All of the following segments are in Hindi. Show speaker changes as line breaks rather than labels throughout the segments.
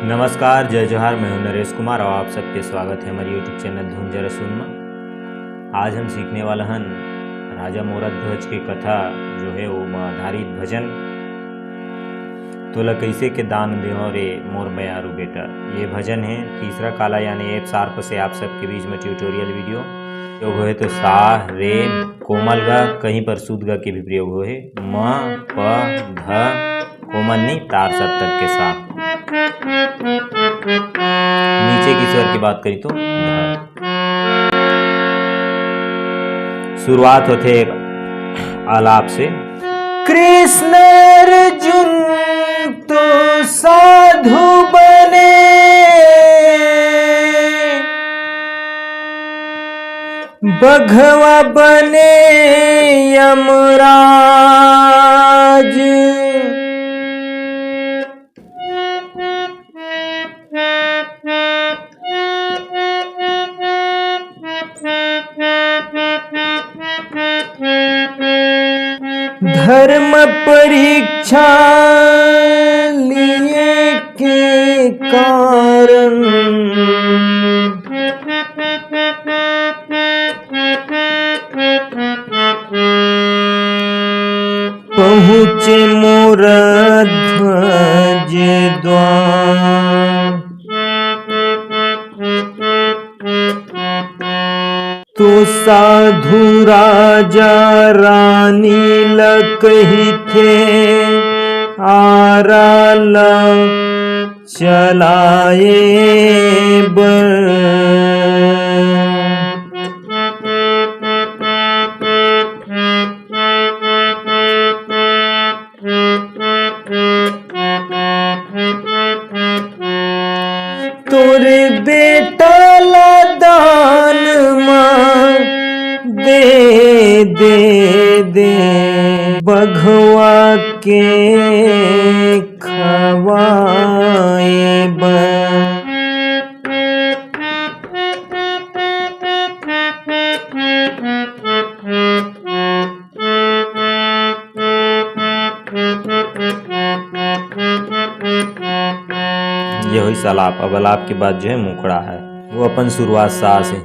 नमस्कार, जय जोहार। मैं हूं नरेश कुमार और आप सबके स्वागत है हमारे यूट्यूब चैनल धुन जरा सुन में। आज हम सीखने वाला हन राजा मोराध्वज की कथा जो है वो आधारित भजन तोला कैसे के दान देव रे मोर बयारू बेटा। ये भजन है तीसरा काला यानी एफ शार्प से आप सबके बीच में ट्यूटोरियल वीडियो जो है तो सा रे कोमल गा कहीं पर शुद्ध गा के भी प्रयोग हो है म प ध कोमल नहीं तार सप्तक के साथ। नीचे की स्वर की बात करी तो ध। शुरुआत होते आलाप से। कृष्ण अर्जुन तो साधु बने, बघवा बने यमराज। धर्म परीक्षा लिए के कारण पहुँचे मोराध्वज द्वार। तो साधु राजा रानी लकही थे आराल चलाए बर। तोरे बेटा ला दान मां दे दे दे, बघवा के खवाए बर। ये हुई सलाप। अब अलाप के बाद जो है मुखड़ा है वो अपन शुरुआत सा से।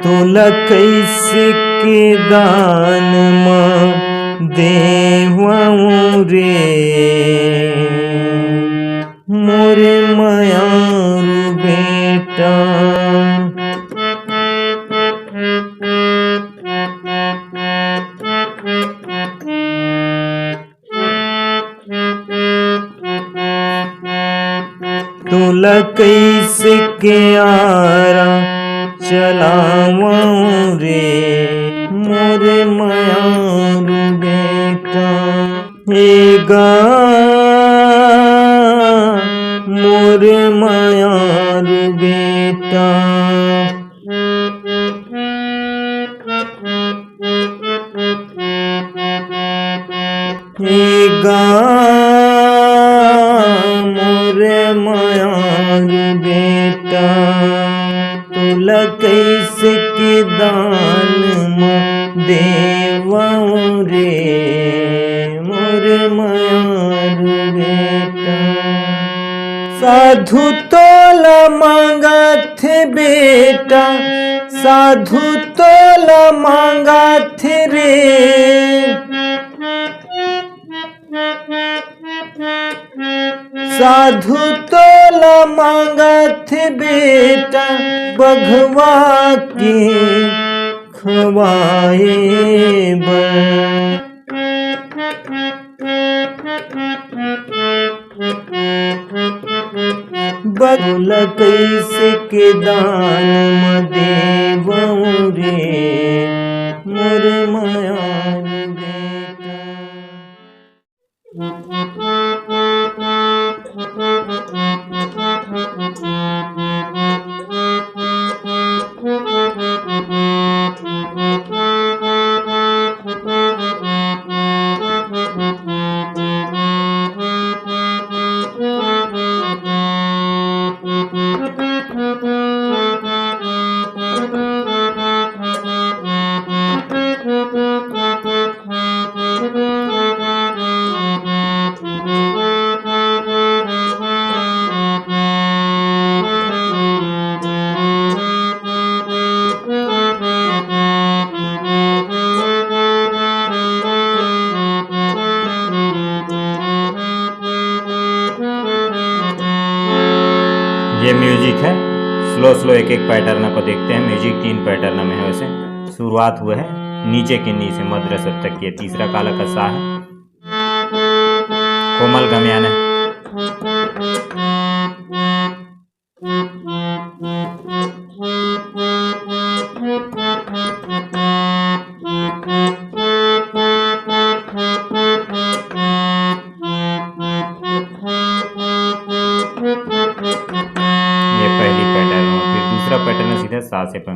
तोला कैसे के दान मां देवऊ रे मोरे मायारू बेटा। तोला कैसे के आरा चलावूं रे मोरे मायारू बेटा। हेगा मोरे मायारू बेटा। हेगा मोरे मायारू बेटा। तोला कैसे के दान मां देवऊ रे मोरे मायारू बेटा। साधु तोला मांगा थे बेटा, साधु तोला मांगा थे रे। साधु तोला मांगा थे बेटा, बघवा के खवाए बर। बगुला कैसे के दान म देवऊ रे मोरे मायारू बेटा। ये म्यूजिक है, स्लो स्लो एक एक पैटर्न को देखते हैं। म्यूजिक 3 पैटर्न में है। वैसे शुरुआत हुआ है नीचे के नी से मध्य सप्तक की, तीसरा काला का सा है, कोमल गम्यान है, ये पहली पैटर्न हो। फिर दूसरा पैटर्न है सीधा सा से पर,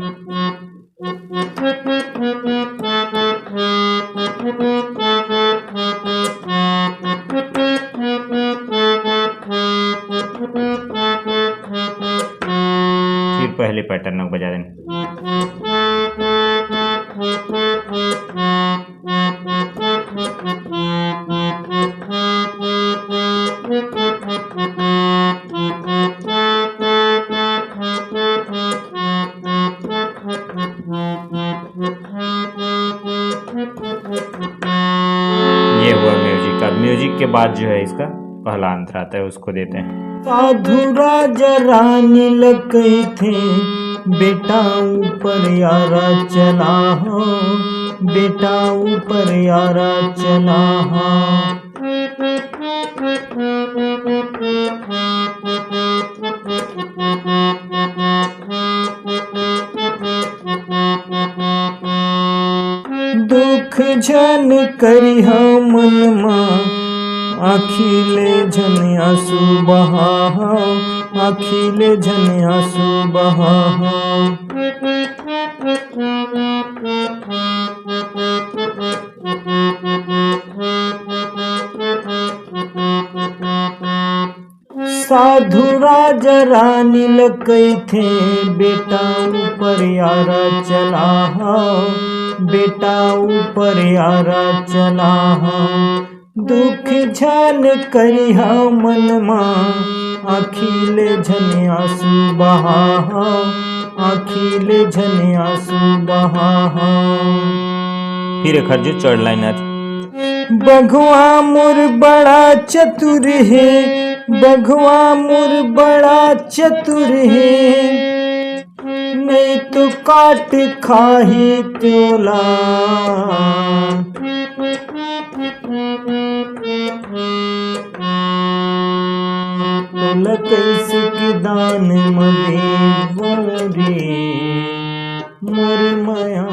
फिर पहले पैटर्न को बजा देना। ये हुआ म्यूजिक का। म्यूजिक के बाद जो है इसका पहला अंतर आता है, उसको देते हैं।
साधु राजा रानी लकई थे, बेटा ऊपर यारा चला हो, बेटा ऊपर यारा चला हो। दुख झन करी मन मां, आखिले झन आंसू बहा, आखिले झन आंसू बहा। साधु राजा रानी लकई थे, बेटा ऊपर यारा चला हो, बेटा ऊपर यारा चला हो। दुख झन करिहा मन मां, आखिले झन आंसू बहा, आखिले झन आंसू बहा।
फिर एक जो चढ़ लाइन आती।
बघवा मोर बड़ा चतुर है, बघवा मोर बड़ा चतुर है, नहीं तो काट खाही त्योला। कैसे की दान मदे रे मोर माया।